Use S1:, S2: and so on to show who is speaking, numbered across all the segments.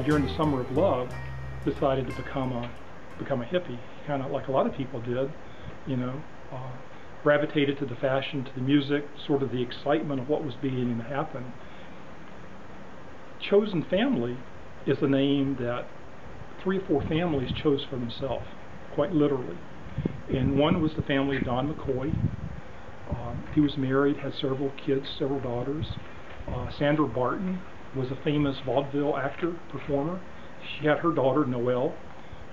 S1: during the summer of love, decided to become a hippie, kind of like a lot of people did, you know, gravitated to the fashion, to the music, sort of the excitement of what was beginning to happen. Chosen family is the name that 3 or 4 families chose for themselves, quite literally. And one was the family of Don McCoy. He was married, had several kids, several daughters. Sandra Barton was a famous vaudeville actor, performer. She had her daughter, Noelle.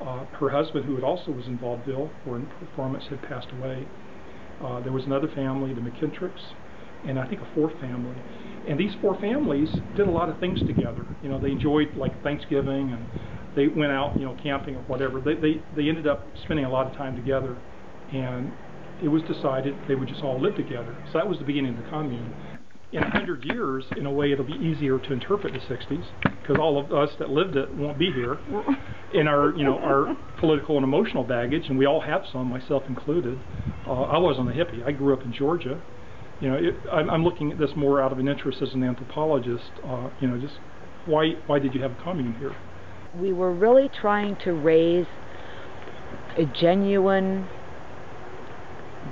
S1: Her husband, who also was in vaudeville or in performance, had passed away. There was another family, the McKintricks, and I think a 4th family. And these 4 families did a lot of things together. You know, they enjoyed like Thanksgiving, and they went out, you know, camping or whatever. They ended up spending a lot of time together, and it was decided they would just all live together. So that was the beginning of the commune. In 100 years, in a way, it'll be easier to interpret the 60s, because all of us that lived it won't be here in our, you know, our political and emotional baggage, and we all have some, myself included. I wasn't a hippie. I grew up in Georgia. You know, I'm looking at this more out of an interest as an anthropologist. You know, just why did you have a commune here?
S2: We were really trying to raise a genuine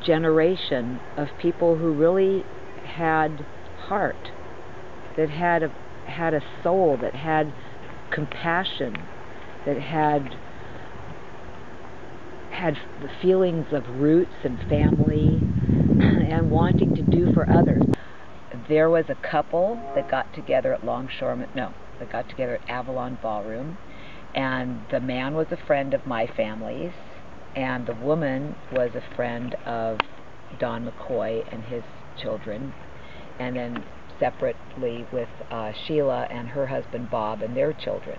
S2: generation of people who really had heart, that had a soul, that had compassion, that had the feelings of roots and family and wanting to do for others. There was a couple that got together at that got together at Avalon Ballroom, and the man was a friend of my family's, and the woman was a friend of Don McCoy and his children, and then separately with Sheila and her husband Bob and their children.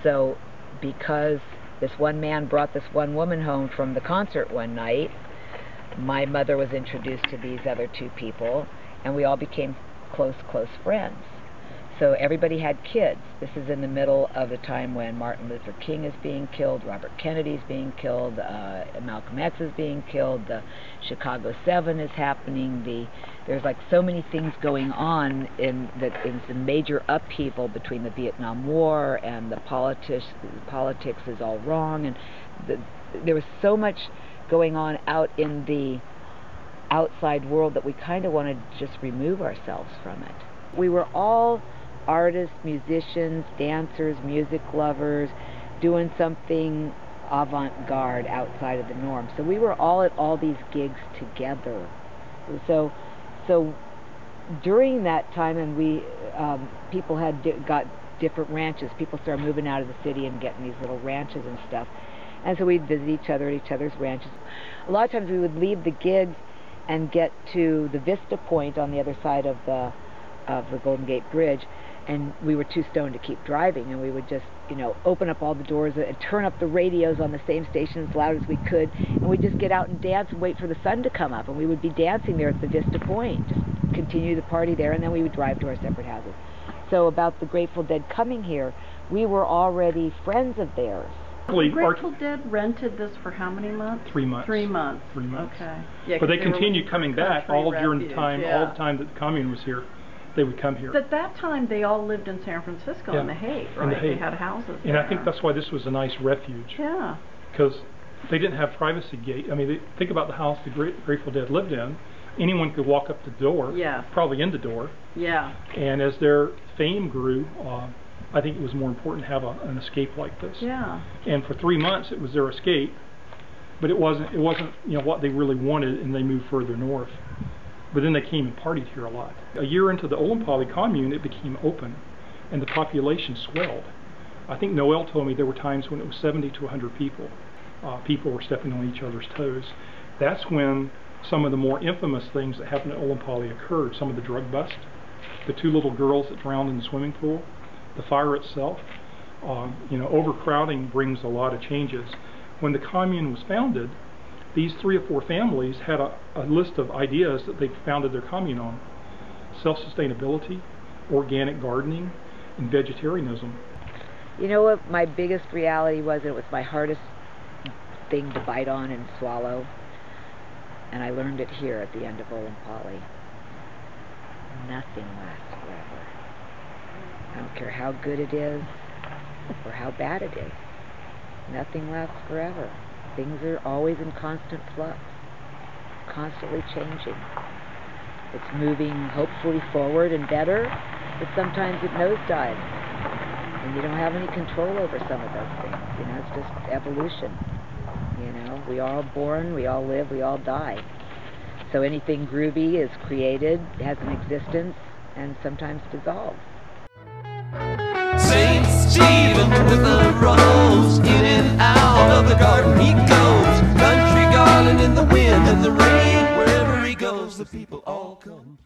S2: So because this one man brought this one woman home from the concert one night, my mother was introduced to these other 2 people, and we all became close friends. So everybody had kids. This is in the middle of the time when Martin Luther King is being killed, Robert Kennedy is being killed, Malcolm X is being killed, the Chicago 7 is happening. There's like so many things going on in the major upheaval between the Vietnam War, and the politics is all wrong, and there was so much going on out in the outside world that we kind of wanted to just remove ourselves from it. We were all artists, musicians, dancers, music lovers, doing something avant-garde outside of the norm. So we were all at all these gigs together. So during that time, and people got different ranches. People started moving out of the city and getting these little ranches and stuff. And so we'd visit each other at each other's ranches. A lot of times we would leave the gigs and get to the Vista Point on the other side of the Golden Gate Bridge, and we were too stoned to keep driving, and we would just, you know, open up all the doors and turn up the radios on the same station as loud as we could, and we'd just get out and dance and wait for the sun to come up, and we would be dancing there at the Vista Point, just continue the party there, and then we would drive to our separate houses. So about the Grateful Dead coming here, we were already friends of theirs.
S3: The Grateful Dead rented this for how many months?
S1: 3 months.
S3: 3 months.
S1: 3 months.
S3: Okay. Yeah,
S1: but they continued coming back all during the time,
S3: yeah.
S1: all the time that the commune was here. They would come here.
S3: At that time, they all lived in San Francisco,
S1: yeah.
S3: in the Hague, right?
S1: In the Hague.
S3: They had houses
S1: and
S3: there.
S1: I think that's why this was a nice refuge.
S3: Yeah.
S1: Because they didn't have privacy gate. I mean, think about the house the Grateful Dead lived in. Anyone could walk up the door,
S3: yeah.
S1: probably in the door.
S3: Yeah.
S1: And as their fame grew, I think it was more important to have an escape like this.
S3: Yeah.
S1: And for 3 months, it was their escape, but it wasn't you know, what they really wanted, and they moved further north. But then they came and partied here a lot. A year into the Olompali commune, it became open, and the population swelled. I think Noelle told me there were times when it was 70 to 100 people. People were stepping on each other's toes. That's when some of the more infamous things that happened at Olompali occurred. Some of the drug bust, the 2 little girls that drowned in the swimming pool, the fire itself. You know, overcrowding brings a lot of changes. When the commune was founded, these 3 or 4 families had a list of ideas that they founded their commune on. Self-sustainability, organic gardening, and vegetarianism.
S2: You know what my biggest reality was? It was my hardest thing to bite on and swallow, and I learned it here at the end of Olompali. Nothing lasts forever. I don't care how good it is, or how bad it is. Nothing lasts forever. Things are always in constant flux, constantly changing. It's moving hopefully forward and better, but sometimes it nosedives, and you don't have any control over some of those things. You know, it's just evolution. You know, we are all born, we all live, we all die. So anything groovy is created, has an existence, and sometimes dissolves.
S4: Saint Stephen with a rose, in and out of the garden he goes. Country garland in the wind and the rain, wherever he goes the people all complain.